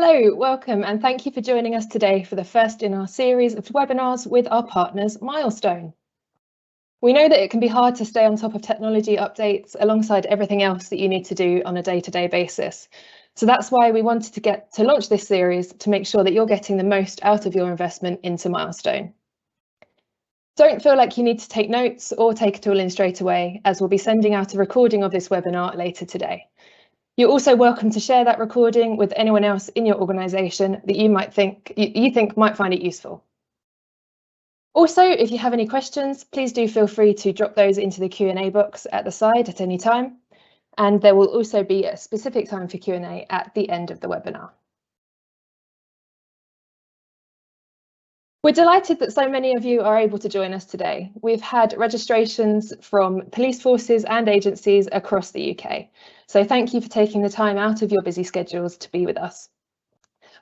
Hello, welcome, and thank you for joining us today for the first in our series of webinars with our partners, Milestone. We know that it can be hard to stay on top of technology updates alongside everything else that you need to do on a day-to-day basis. So that's why we wanted to launch this series to make sure that you're getting the most out of your investment into Milestone. Don't feel like you need to take notes or take it all in straight away, as we'll be sending out a recording of this webinar later today. You're also welcome to share that recording with anyone else in your organisation that you think might find it useful. Also, if you have any questions, please do feel free to drop those into the Q&A box at the side at any time. And there will also be a specific time for Q&A at the end of the webinar. We're delighted that so many of you are able to join us today. We've had registrations from police forces and agencies across the UK. So thank you for taking the time out of your busy schedules to be with us.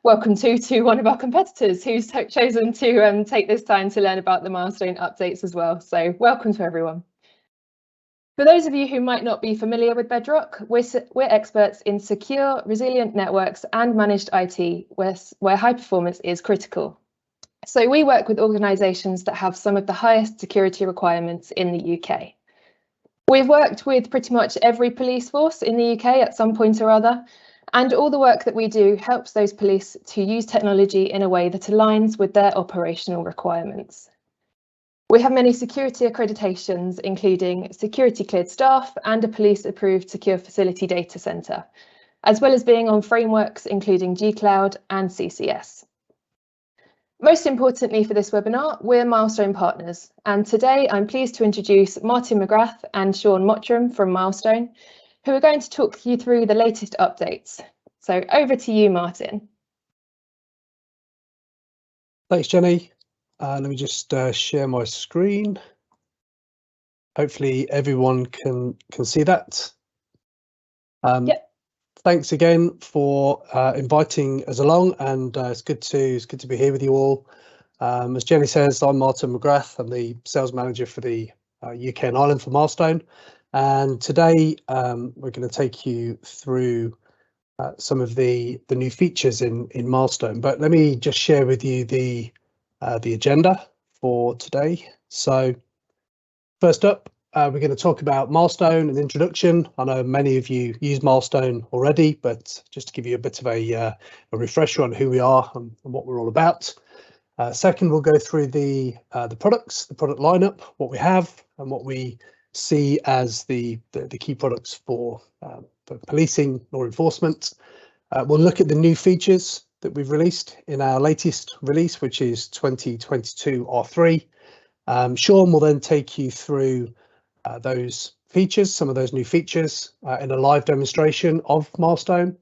Welcome to one of our competitors who's chosen to take this time to learn about the Milestone updates as well. So welcome to everyone. For those of you who might not be familiar with Bedroq, we're experts in secure, resilient networks and managed IT where high performance is critical. So we work with organisations that have some of the highest security requirements in the UK. We've worked with pretty much every police force in the UK at some point or other, and all the work that we do helps those police to use technology in a way that aligns with their operational requirements. We have many security accreditations, including security cleared staff and a police approved secure facility data centre, as well as being on frameworks including G-Cloud and CCS. Most importantly for this webinar, we're Milestone partners, and today I'm pleased to introduce Martin McGrath and Sean Mottram from Milestone, who are going to talk you through the latest updates. So over to you, Martin. Thanks, Jenny. Let me just share my screen. Hopefully everyone can see that. Yep. Thanks again for inviting us along, and it's good to be here with you all. As Jenny says, I'm Martin McGrath. I'm the sales manager for the UK and Ireland for Milestone, and today we're going to take you through some of the new features in Milestone. But let me just share with you the agenda for today. So first up, we're going to talk about Milestone, an introduction. I know many of you use Milestone already, but just to give you a bit of a refresher on who we are and what we're all about. Second, we'll go through the products, the product lineup, what we have and what we see as the key products for policing, law enforcement. We'll look at the new features that we've released in our latest release, which is 2022 R3. Sean will then take you through those features, some of those new features in a live demonstration of Milestone,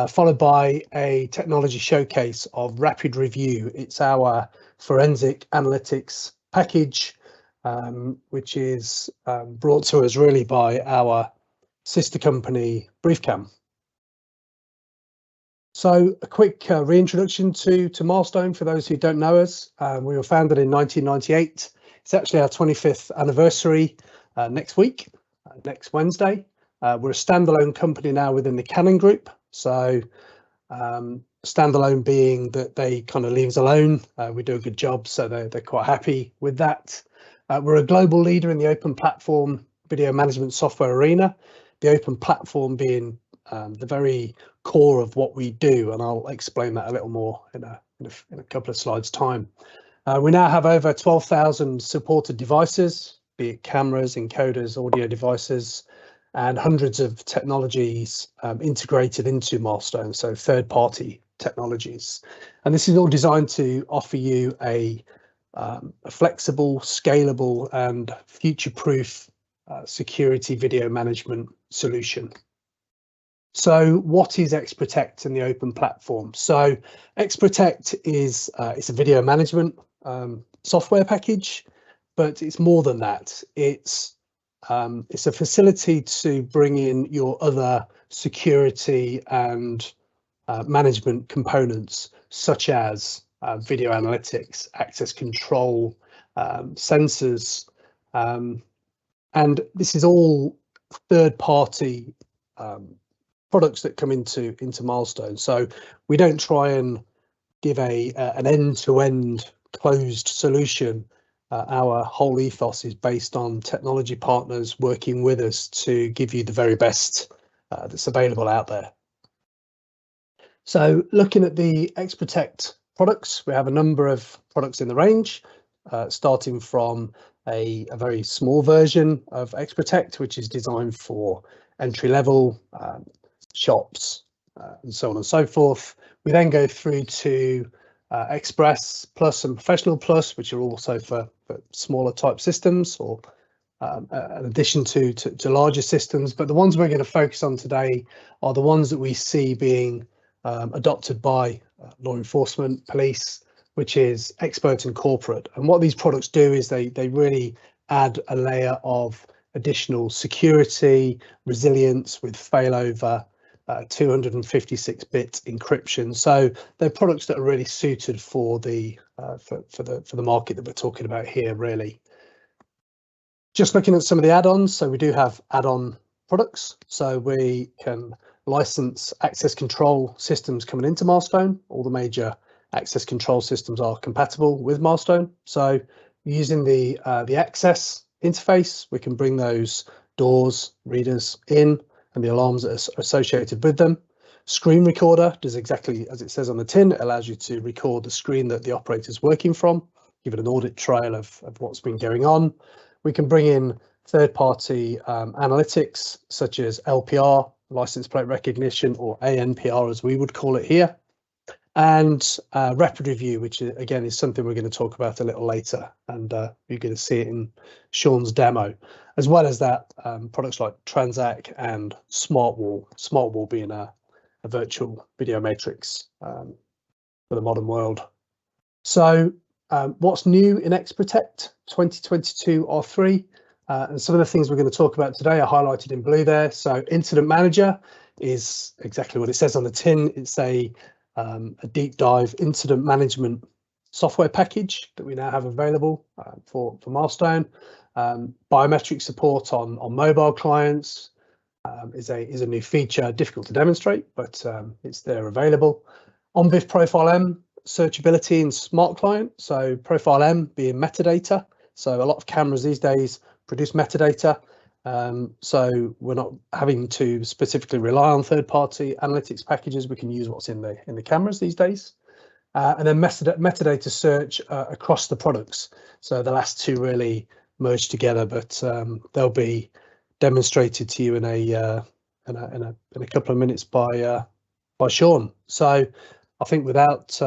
followed by a technology showcase of Rapid Review. It's our forensic analytics package, which is brought to us really by our sister company, Briefcam. So a quick reintroduction to Milestone for those who don't know us. We were founded in 1998. It's actually our 25th anniversary next week, next Wednesday. We're a standalone company now within the Canon Group. So standalone being that they kind of leave us alone. We do a good job, so they're quite happy with that. We're a global leader in the open platform video management software arena. The open platform being the very core of what we do, and I'll explain that a little more in a couple of slides' time. We now have over 12,000 supported devices, be it cameras, encoders, audio devices, and hundreds of technologies integrated into Milestone, so third-party technologies. And this is all designed to offer you a flexible, scalable, and future-proof security video management solution. So what is XProtect in the open platform? So XProtect is it's a video management software package, but it's more than that. It's a facility to bring in your other security and management components, such as video analytics, access control, sensors, and this is all third-party products that come into Milestone. So we don't try and give an end-to-end closed solution. Our whole ethos is based on technology partners working with us to give you the very best that's available out there. So looking at the XProtect products, we have a number of products in the range, starting from a very small version of XProtect, which is designed for entry level shops and so on and so forth. We then go through to Express Plus and Professional Plus, which are also for smaller type systems, or in addition to larger systems. But the ones we're going to focus on today are the ones that we see being adopted by law enforcement, police, which is expert and corporate. And what these products do is they really add a layer of additional security, resilience with failover, 256-bit encryption. So they're products that are really suited for the market that we're talking about here, really. Just looking at some of the add-ons, so we do have add-on products. So we can license access control systems coming into Milestone. All the major access control systems are compatible with Milestone. So using the access interface, we can bring those doors, readers in, and the alarms that are associated with them. Screen recorder does exactly as it says on the tin. It allows you to record the screen that the operator is working from, give it an audit trail of what's been going on. We can bring in third-party analytics such as LPR, license plate recognition, or ANPR as we would call it here, and rapid review, which again is something we're going to talk about a little later, and you're going to see it in Sean's demo. As well as that, products like Transact and SmartWall being a virtual video matrix for the modern world. So what's new in XProtect 2022 R3? And some of the things we're going to talk about today are highlighted in blue there. So Incident Manager is exactly what it says on the tin. It's a deep dive incident management software package that we now have available for Milestone. Biometric support on mobile clients is a new feature, difficult to demonstrate, but it's there available. OnBIF Profile M searchability in Smart Client. So Profile M being metadata. So a lot of cameras these days produce metadata. So we're not having to specifically rely on third-party analytics packages. We can use what's in the cameras these days. And then metadata search across the products. So the last two really merged together, but they'll be demonstrated to you in a couple of minutes by Sean. So I think without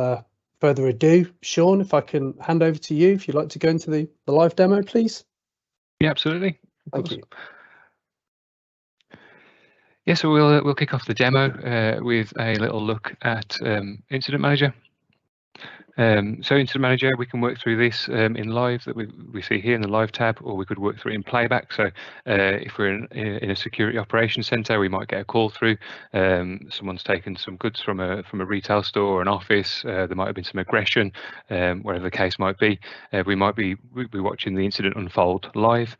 further ado, Sean, if I can hand over to you, if you'd like to go into the live demo, please. Yeah, absolutely. Thank you. Yeah, so we'll kick off the demo with a little look at Incident Manager. So Incident Manager, we can work through this in live that we see here in the live tab, or we could work through it in playback. So if we're in a security operations center, we might get a call through. Someone's taken some goods from a retail store or an office. There might have been some aggression, whatever the case might be. We might be watching the incident unfold live.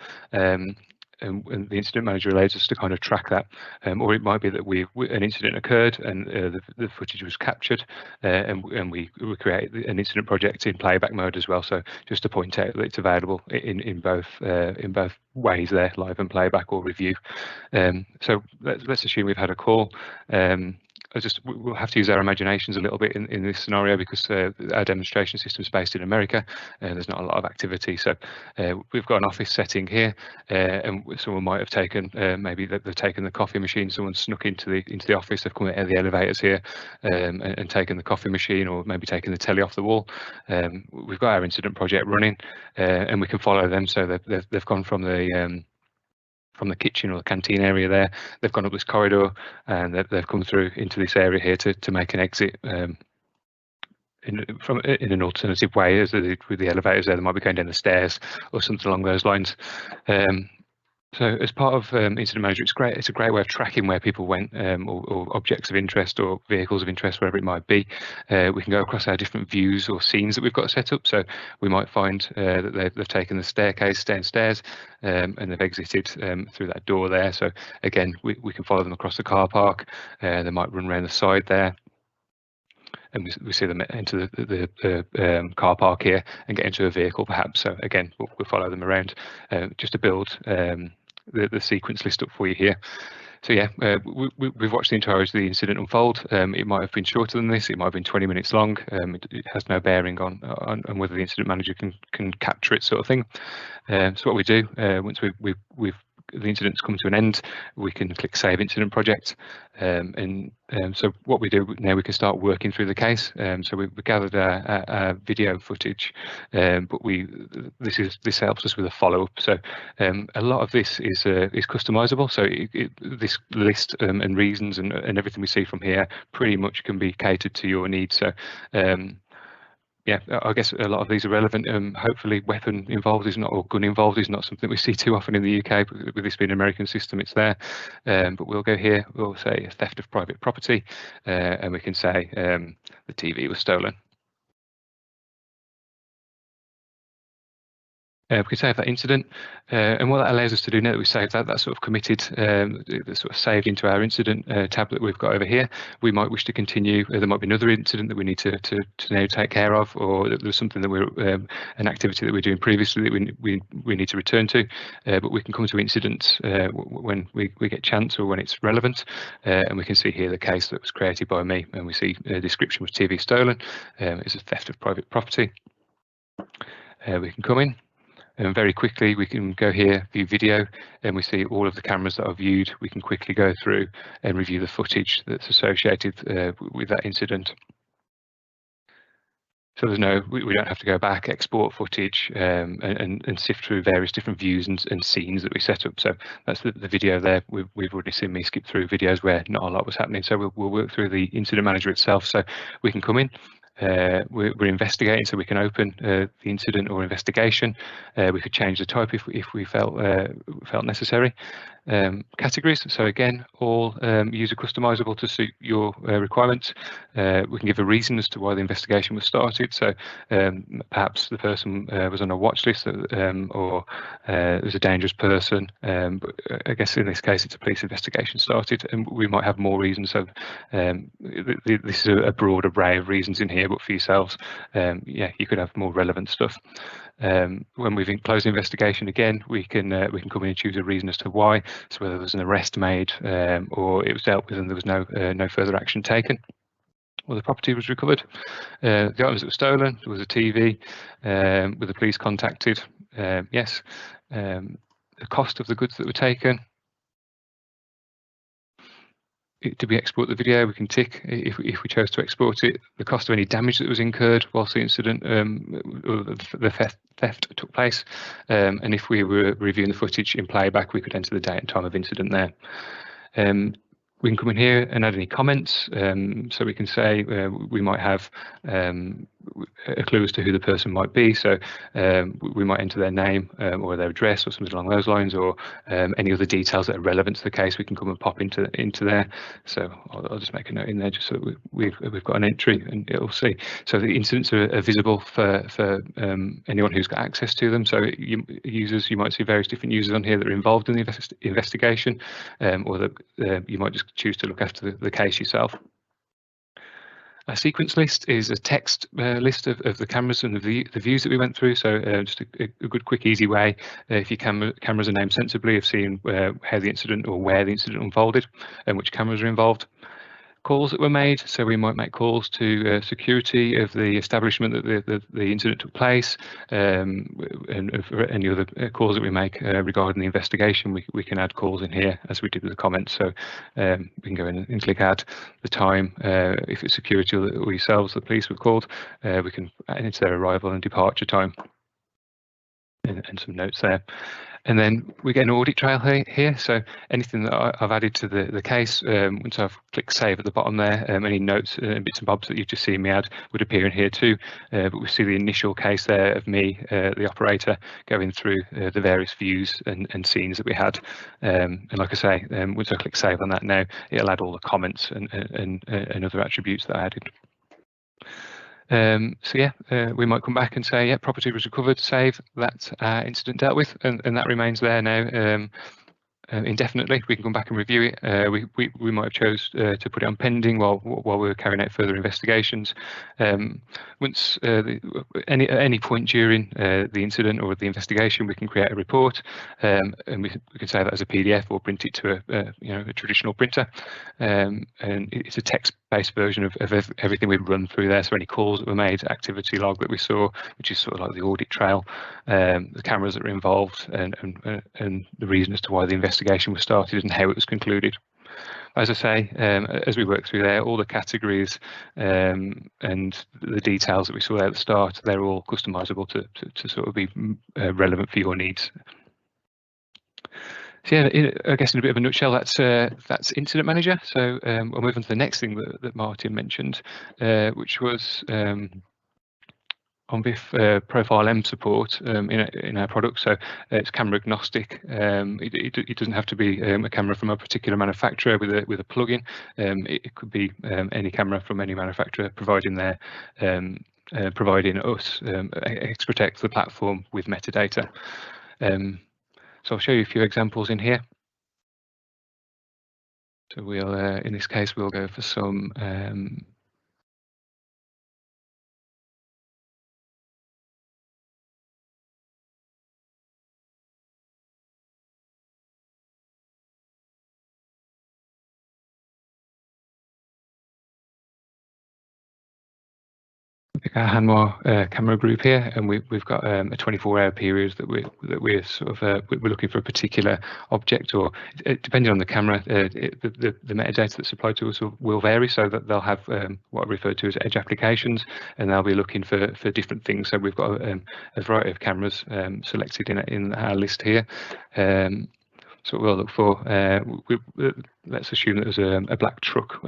And the Incident Manager allows us to kind of track that, or it might be that an incident occurred and the footage was captured, and we create an incident project in playback mode as well. So just to point out that it's available in both ways there, live and playback or review. So let's assume we've had a call. We'll have to use our imaginations a little bit in this scenario because our demonstration system is based in America. There's not a lot of activity, so we've got an office setting here, and someone might have taken maybe they've taken the coffee machine. Someone snuck into the office. They've come out of the elevators here and taken the coffee machine, or maybe taken the telly off the wall. We've got our incident project running, and we can follow them. So they've gone from the kitchen or the canteen area there. They've gone up this corridor and they've come through into this area here to make an exit in an alternative way, as with the elevators there. They might be going down the stairs or something along those lines. So as part of Incident Manager, it's a great way of tracking where people went, or objects of interest or vehicles of interest, wherever it might be. We can go across our different views or scenes that we've got set up. So we might find that they've taken the staircase downstairs and they've exited through that door there. So again, we can follow them across the car park. They might run around the side there. And we see them enter the car park here and get into a vehicle perhaps. So again, we'll follow them around just to build the sequence list up for you here. So yeah, we've watched the entirety of the incident unfold. It might have been shorter than this. It might have been 20 minutes long. It has no bearing on whether the incident manager can capture it, sort of thing. So what we do once the incident's come to an end, we can click Save Incident Project, so what we do now, we can start working through the case. So we've gathered our video footage, but this helps us with a follow-up. So a lot of this is customizable. So this list and reasons and everything we see from here pretty much can be catered to your needs. So yeah, I guess a lot of these are relevant. Hopefully weapon involved is not, or gun involved is not something we see too often in the UK, but with this being an American system, it's there. But we'll go here, we'll say theft of private property, and we can say the TV was stolen. We can save that incident, and what that allows us to do now that we saved that, that's sort of committed, that's sort of saved into our incident tab that we've got over here. We might wish to continue. There might be another incident that we need to now take care of, or there's something that we're an activity that we're doing previously that we need to return to. But we can come to incidents when we get chance or when it's relevant, and we can see here the case that was created by me, and we see a description was TV stolen. It's a theft of private property. We can come in. And very quickly, we can go here, view video, and we see all of the cameras that are viewed. We can quickly go through and review the footage that's associated with that incident. So we don't have to go back, export footage, and sift through various different views and scenes that we set up. So that's the video there. We've already seen me skip through videos where not a lot was happening. So we'll work through the incident manager itself. So we can come in. We're investigating, so we can open the incident or investigation. We could change the type if we felt necessary. Categories, so again, all user customizable to suit your requirements. We can give a reason as to why the investigation was started. So perhaps the person was on a watch list, or there's a dangerous person. But I guess in this case, it's a police investigation started, and we might have more reasons. So this is a broad array of reasons in here, but for yourselves, yeah, you could have more relevant stuff. When we've closed the investigation again, we can come in and choose a reason as to why. So whether there's an arrest made, or it was dealt with and there was no further action taken, or the property was recovered. The items that were stolen, there was a TV. Were the police contacted? Yes. The cost of the goods that were taken. Did we export the video? We can tick if we chose to export it. The cost of any damage that was incurred whilst the incident or the theft took place, and if we were reviewing the footage in playback, we could enter the date and time of incident there. We can come in here and add any comments. So we can say we might have a clue as to who the person might be. So we might enter their name or their address or something along those lines, or any other details that are relevant to the case. We can come and pop into there. So I'll just make a note in there just so that we've got an entry and it'll see. So the incidents are visible for anyone who's got access to them. So you might see various different users on here that are involved in the investigation, or that you might just choose to look after the case yourself. A sequence list is a text list of the cameras and the views that we went through. So just a good, quick, easy way, if your cameras are named sensibly, of seeing how the incident or where the incident unfolded and which cameras are involved. Calls that were made, so we might make calls to security of the establishment that the incident took place, and for any other calls that we make regarding the investigation, we can add calls in here as we did with the comments. So we can go in and click add the time. If it's security or yourselves, the police were called, we can add into their arrival and departure time. And some notes there. And then we get an audit trail here. So anything that I've added to the case, once I've clicked save at the bottom there, any notes and bits and bobs that you've just seen me add would appear in here too. But we see the initial case there of me, the operator, going through the various views and scenes that we had. And like I say, once I click save on that now, it'll add all the comments and other attributes that I added. So yeah, we might come back and say, yeah, property was recovered, save, that incident dealt with, and that remains there now indefinitely. We can come back and review it. We might have chose to put it on pending while we were carrying out further investigations. Once at any point during the incident or the investigation, we can create a report, and we can save that as a PDF or print it to a traditional printer. And it's a text-based version of everything we've run through there. So any calls that were made, activity log that we saw, which is sort of like the audit trail, the cameras that were involved, and the reason as to why the investigation was started and how it was concluded. As I say, as we work through there, all the categories and the details that we saw there at the start, they're all customizable to sort of be relevant for your needs. So yeah, I guess in a bit of a nutshell, that's Incident Manager. So we'll move on to the next thing that Martin mentioned, which was on VIF Profile M support in our product. So it's camera agnostic. It doesn't have to be a camera from a particular manufacturer with a plugin. It could be any camera from any manufacturer, providing us X-Protect the platform with metadata. So I'll show you a few examples in here. So we'll, in this case, we'll go for some pick our Hanwha camera group here, and we've got a 24-hour period that we're sort of we're looking for a particular object, or depending on the camera, the metadata that's supplied to us will vary. So that they'll have what I refer to as edge applications, and they'll be looking for different things. So we've got a variety of cameras selected in our list here. So what we'll look for, let's assume that there's a black truck,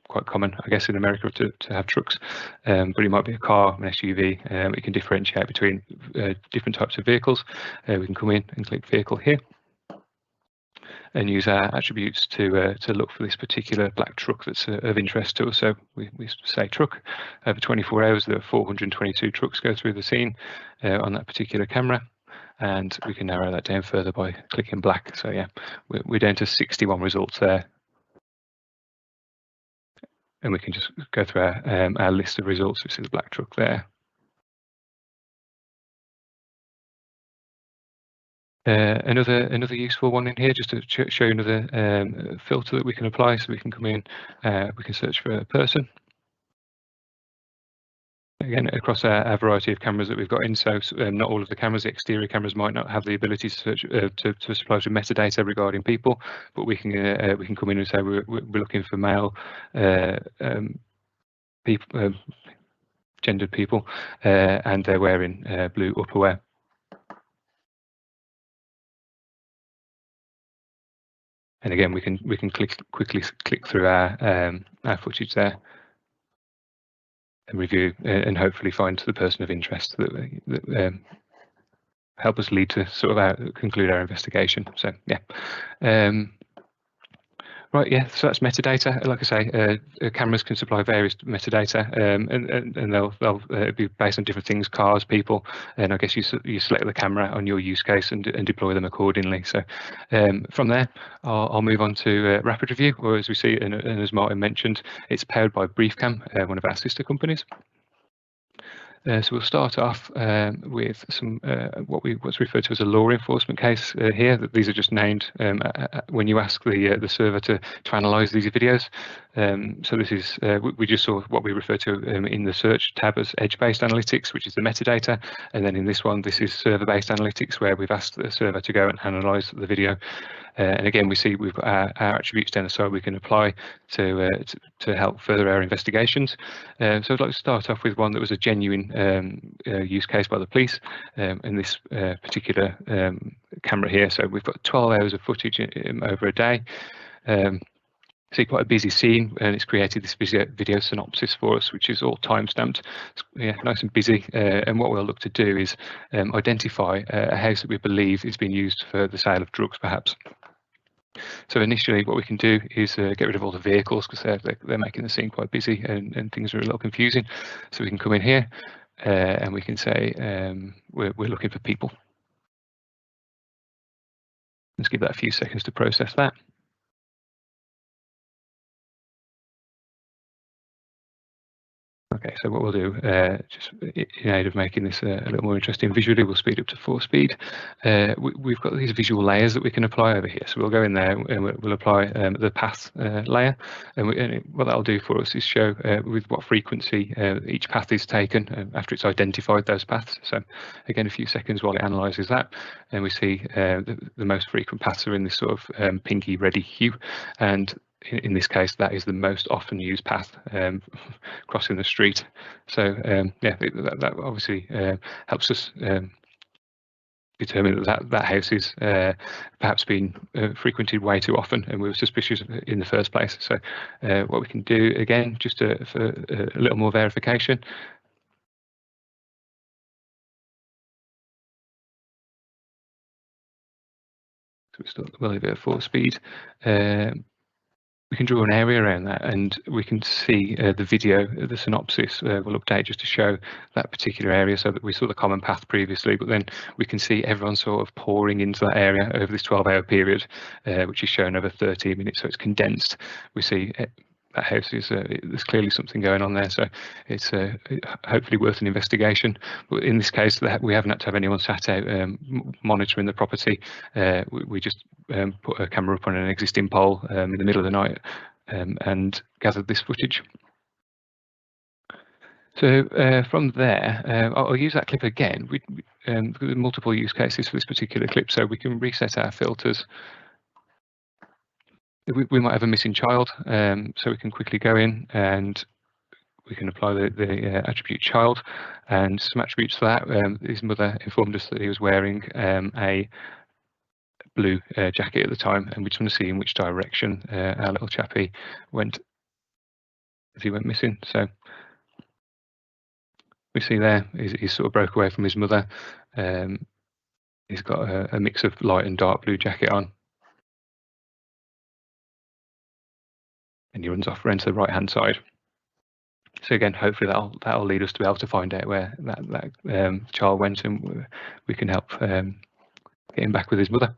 quite common, I guess, in America to have trucks, but it might be a car, an SUV. We can differentiate between different types of vehicles. We can come in and click Vehicle here and use our attributes to look for this particular black truck that's of interest to us. So we say truck. Over 24 hours, there are 422 trucks go through the scene on that particular camera. And we can narrow that down further by clicking black. So yeah, we're down to 61 results there. And we can just go through our list of results. We see the black truck there. Another useful one in here, just to show you another filter that we can apply. So we can come in, we can search for a person. Again, across our variety of cameras that we've got in, so not all of the cameras, the exterior cameras, might not have the ability to search to supply some metadata regarding people, but we can come in and say we're looking for male people, gendered people, and they're wearing blue upperwear. And again, we can quickly click through our footage there and review and hopefully find the person of interest that help us lead to sort of conclude our investigation. So yeah. Right, yeah, so that's metadata. Like I say, cameras can supply various metadata, and they'll be based on different things, cars, people, and I guess you select the camera on your use case and deploy them accordingly. So from there, I'll move on to Rapid Review, or as we see, and as Martin mentioned, it's powered by BriefCam, one of our sister companies. So we'll start off with some what's referred to as a law enforcement case here. That these are just named when you ask the server to analyse these videos. So this is we just saw what we refer to in the search tab as edge-based analytics, which is the metadata, and then in this one, this is server-based analytics, where we've asked the server to go and analyse the video. And again, we see we've got our attributes down the side we can apply to help further our investigations. So I'd like to start off with one that was a genuine use case by the police in this particular camera here. So we've got 12 hours of footage over a day. See quite a busy scene, and it's created this video synopsis for us, which is all time-stamped. Yeah, nice and busy. And what we'll look to do is identify a house that we believe is being used for the sale of drugs, perhaps. So initially, what we can do is get rid of all the vehicles, because they're making the scene quite busy and things are a little confusing. So we can come in here and we can say we're looking for people. Let's give that a few seconds to process that. Okay, so what we'll do, just in aid of making this a little more interesting visually, we'll speed up to 4 speed. We've got these visual layers that we can apply over here. So we'll go in there and we'll apply the path layer. And what that'll do for us is show with what frequency each path is taken after it's identified those paths. So again, a few seconds while it analyses that. And we see the most frequent paths are in this sort of pinky reddy hue. And in this case, that is the most often used path crossing the street. So yeah, that obviously helps us determine that house is perhaps being frequented way too often, and we were suspicious in the first place. So what we can do again, just for a little more verification. So we still will leave it at 4 speed. We can draw an area around that, and we can see the video, the synopsis will update just to show that particular area, so that we saw the common path previously, but then we can see everyone sort of pouring into that area over this 12-hour period, which is shown over 13 minutes, so it's condensed. We see that house is there's clearly something going on there, so it's hopefully worth an investigation. But in this case, we haven't had to have anyone sat out monitoring the property. We just put a camera up on an existing pole in the middle of the night and gathered this footage. So from there, I'll use that clip again. There are multiple use cases for this particular clip, so we can reset our filters. We might have a missing child, so we can quickly go in and we can apply the attribute child and some attributes for that. His mother informed us that he was wearing a blue jacket at the time, and we just want to see in which direction our little chappie went as he went missing. So we see there he sort of broke away from his mother. He's got a mix of light and dark blue jacket on. And he runs off around to the right hand side. So again, hopefully that'll lead us to be able to find out where that child went, and we can help get him back with his mother.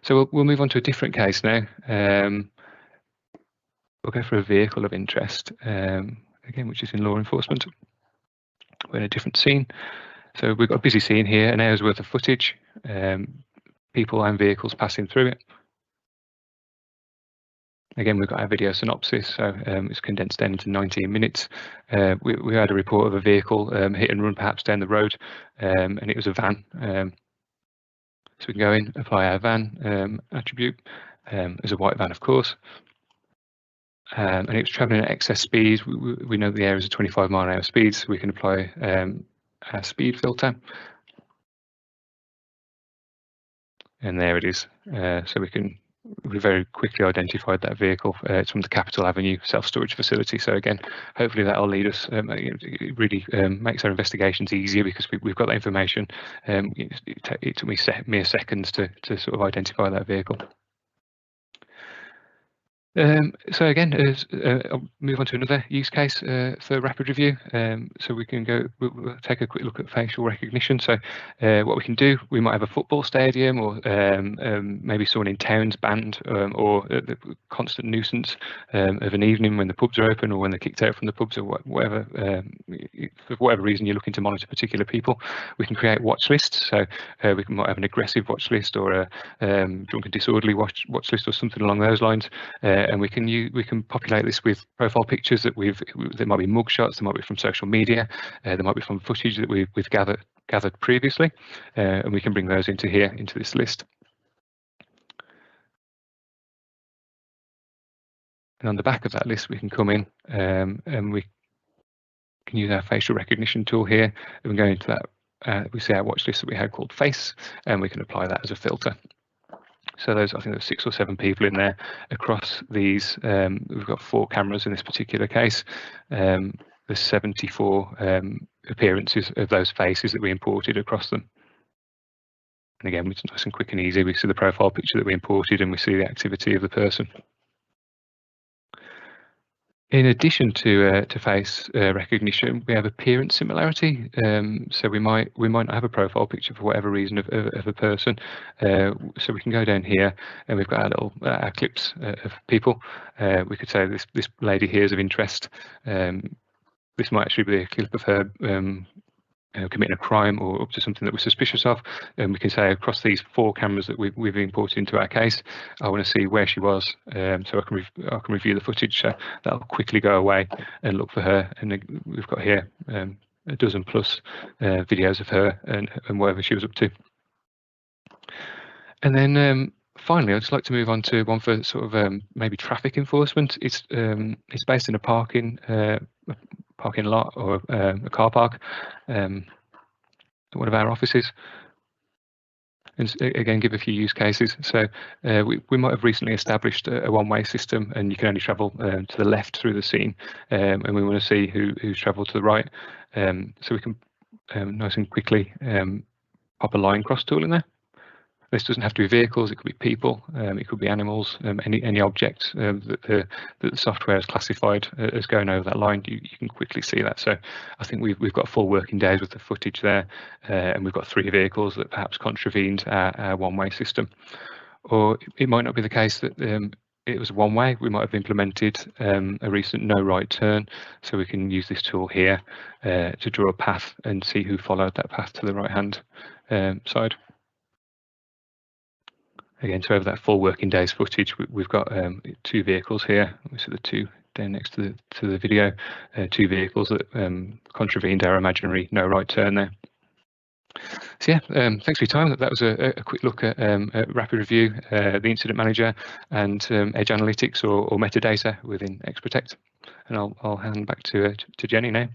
So we'll move on to a different case now. We'll go for a vehicle of interest, again, which is in law enforcement. We're in a different scene. So we've got a busy scene here, an hour's worth of footage, people and vehicles passing through it. Again, we've got our video synopsis, so it's condensed down into 19 minutes. We had a report of a vehicle hit and run perhaps down the road, and it was a van. So we can go in, apply our van attribute. As a white van, of course. And it was travelling at excess speeds. We know the area is a 25-mile-an-hour speed, so we can apply our speed filter. And there it is. So we very quickly identified that vehicle. It's from the Capital Avenue self-storage facility. So again, hopefully that'll lead us. It really makes our investigations easier because we've got that information. It took me mere seconds to sort of identify that vehicle. So again, I'll move on to another use case for rapid review. So we can we'll take a quick look at facial recognition. So what we can do, we might have a football stadium, or maybe someone in town's band, or the constant nuisance of an evening when the pubs are open or when they're kicked out from the pubs, or whatever. For whatever reason you're looking to monitor particular people, we can create watch lists. So we might have an aggressive watch list, or a drunk and disorderly watch list, or something along those lines. And we can populate this with profile pictures that might be mugshots, there might be from social media, there might be from footage that we've gathered previously, and we can bring those into here, into this list. And on the back of that list, we can come in and we can use our facial recognition tool here. And we go into that, we see our watch list that we had called face, and we can apply that as a filter. So I think there's 6 or 7 people in there across these. We've got 4 cameras in this particular case. There's 74 appearances of those faces that we imported across them. And again, it's nice and quick and easy. We see the profile picture that we imported and we see the activity of the person. In addition to face recognition, we have appearance similarity. So we might not have a profile picture for whatever reason of a person. So we can go down here and we've got our little our clips of people. We could say this lady here is of interest. This might actually be a clip of her committing a crime or up to something that we're suspicious of, and we can say across these 4 cameras that we've imported into our case, I want to see where she was, so I can review the footage. So that'll quickly go away and look for her, and we've got here a dozen plus videos of her and whatever she was up to. And then finally, I'd just like to move on to one for sort of maybe traffic enforcement. It's based in a parking lot or a car park at one of our offices, and again give a few use cases. So we might have recently established a one-way system, and you can only travel to the left through the scene, and we want to see who's travelled to the right, so we can nice and quickly pop a line cross tool in there. This doesn't have to be vehicles, it could be people, it could be animals, any object that the software has classified as going over that line, you can quickly see that. So I think we've got 4 working days with the footage there, and we've got 3 vehicles that perhaps contravened our one-way system. Or it might not be the case that it was one way. We might have implemented a recent no right turn, so we can use this tool here to draw a path and see who followed that path to the right-hand side. Again, so over that 4 working days footage, we've got 2 vehicles here. We see the 2 down next to the video, 2 vehicles that contravened our imaginary no right turn there. So yeah, thanks for your time. That was a quick look at Rapid Review, the Incident Manager, and Edge Analytics or metadata within XProtect. And I'll hand back to Jenny now.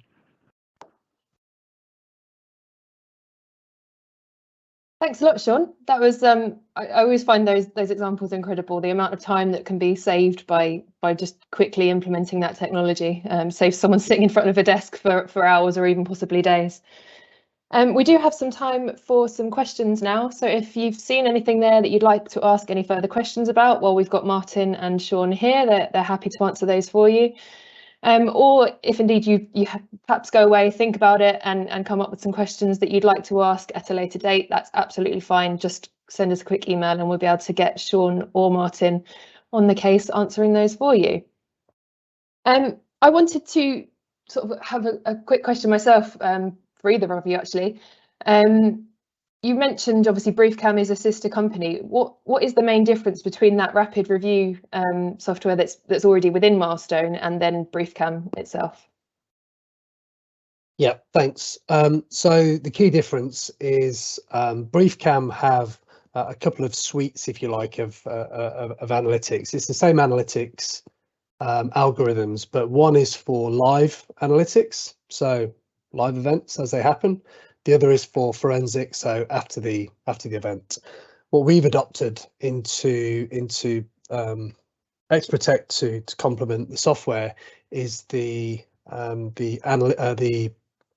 Thanks a lot, Sean. That was I always find those examples incredible. The amount of time that can be saved by just quickly implementing that technology, saves someone sitting in front of a desk for hours or even possibly days. We do have some time for some questions now. So if you've seen anything there that you'd like to ask any further questions about, well, we've got Martin and Sean here. They're happy to answer those for you. Or if indeed you perhaps go away, think about it and come up with some questions that you'd like to ask at a later date, that's absolutely fine. Just send us a quick email and we'll be able to get Sean or Martin on the case answering those for you. I wanted to sort of have a quick question myself for either of you actually. You mentioned obviously BriefCam is a sister company. What is the main difference between that rapid review software that's already within Milestone and then BriefCam itself? Yeah, thanks. So the key difference is BriefCam have a couple of suites, if you like, of analytics. It's the same analytics algorithms, but one is for live analytics, so live events as they happen. The other is for forensics, so after the event. What we've adopted into XProtect to complement the software is the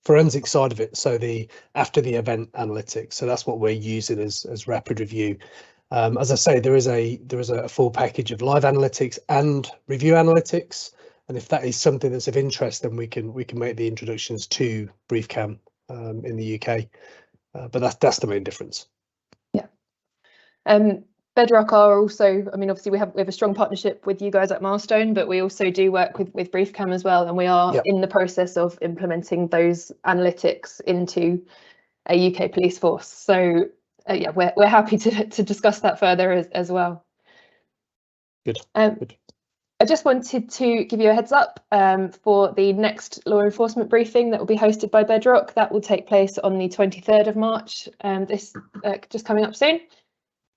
forensic side of it, so the after the event analytics. So that's what we're using as Rapid Review. As I say, there is a full package of live analytics and review analytics, and if that is something that's of interest, then we can make the introductions to BriefCam in the UK, but that's the main difference. Yeah. Bedroq are also, I mean, obviously we have a strong partnership with you guys at Milestone, but we also do work with BriefCam as well, and we are in the process of implementing those analytics into a UK police force. So yeah, we're happy to discuss that further as well. Good. Good. I just wanted to give you a heads up for the next law enforcement briefing that will be hosted by Bedroq. That will take place on the 23rd of March, this just coming up soon.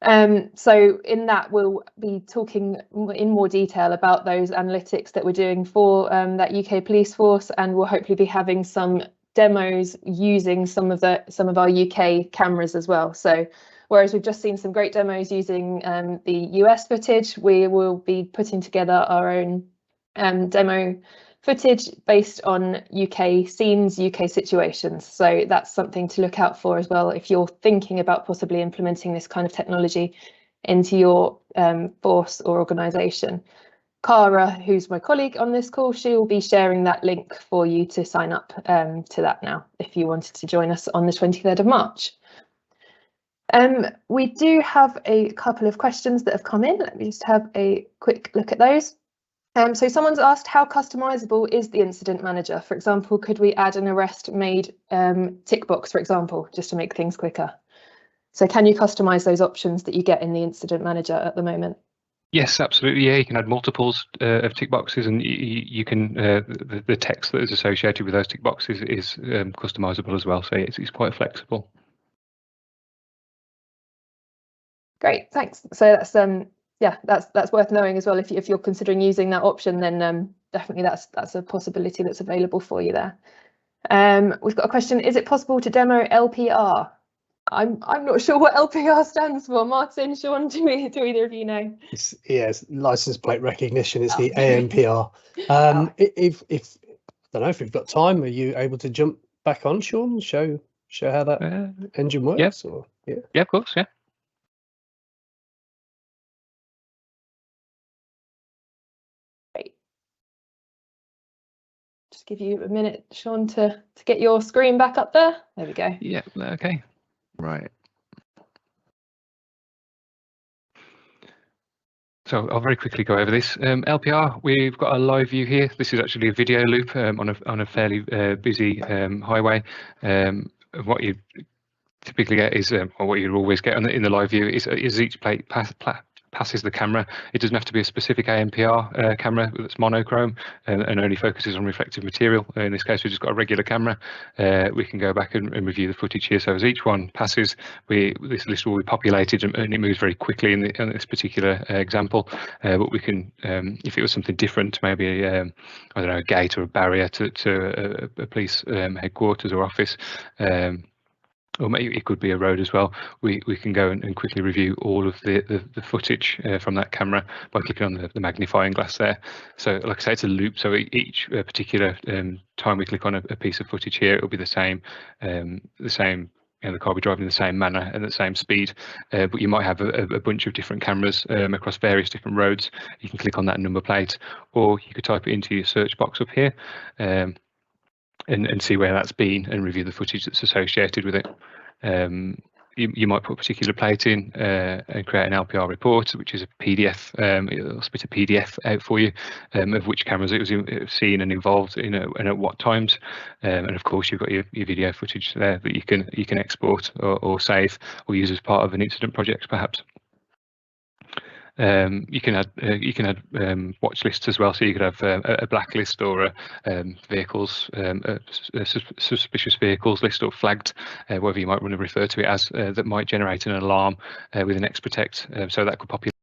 So in that, we'll be talking in more detail about those analytics that we're doing for that UK police force, and we'll hopefully be having some demos using some of our UK cameras as well. So whereas we've just seen some great demos using the US footage, we will be putting together our own demo footage based on UK scenes, UK situations. So that's something to look out for as well if you're thinking about possibly implementing this kind of technology into your force or organisation. Cara, who's my colleague on this call, she will be sharing that link for you to sign up to that now if you wanted to join us on the 23rd of March. We do have a couple of questions that have come in. Let me just have a quick look at those. So someone's asked, how customizable is the incident manager? For example, could we add an arrest made tick box, for example, just to make things quicker? So can you customize those options that you get in the incident manager at the moment? Yes, absolutely. Yeah, you can add multiples of tick boxes, and you can the text that is associated with those tick boxes is customizable as well. So it's quite flexible. Great, thanks. So that's yeah, that's worth knowing as well. If you're considering using that option, then definitely that's a possibility that's available for you there. We've got a question: is it possible to demo LPR? I'm not sure what LPR stands for. Martin, Sean, do either of you know? It's license plate recognition. It's the ANPR. If I don't know if we've got time, are you able to jump back on, Sean? Show how that engine works? Yeah. Or yeah, of course, yeah. Great. Just give you a minute, Sean, to get your screen back up there. There we go. Yeah. Okay. Right. So I'll very quickly go over this. LPR, we've got a live view here. This is actually a video loop on a fairly busy highway. What you typically get is, or what you always get in the live view is each plate passes the camera. It doesn't have to be a specific ANPR camera that's monochrome and only focuses on reflective material. In this case, we've just got a regular camera. We can go back and review the footage here. So as each one passes, this list will be populated, and it moves very quickly in this particular example. But we can, if it was something different, maybe I don't know, a gate or a barrier to a police headquarters or office. Or maybe it could be a road as well. We can go and quickly review all of the footage from that camera by clicking on the magnifying glass there. So like I say, it's a loop. So each particular time we click on a piece of footage here, it'll be the same. The car will be driving in the same manner and the same speed, but you might have a bunch of different cameras across various different roads. You can click on that number plate, or you could type it into your search box up here. And see where that's been and review the footage that's associated with it. You might put a particular plate in and create an LPR report, which is a PDF. It'll spit a PDF out for you of which cameras it was seen and involved in, and at what times. And of course, you've got your video footage there that you can export or save or use as part of an incident project, perhaps. You can add watch lists as well, so you could have a blacklist or a vehicles, a suspicious vehicles list, or flagged, whatever you might want to refer to it as, that might generate an alarm with an X Protect. So that could populate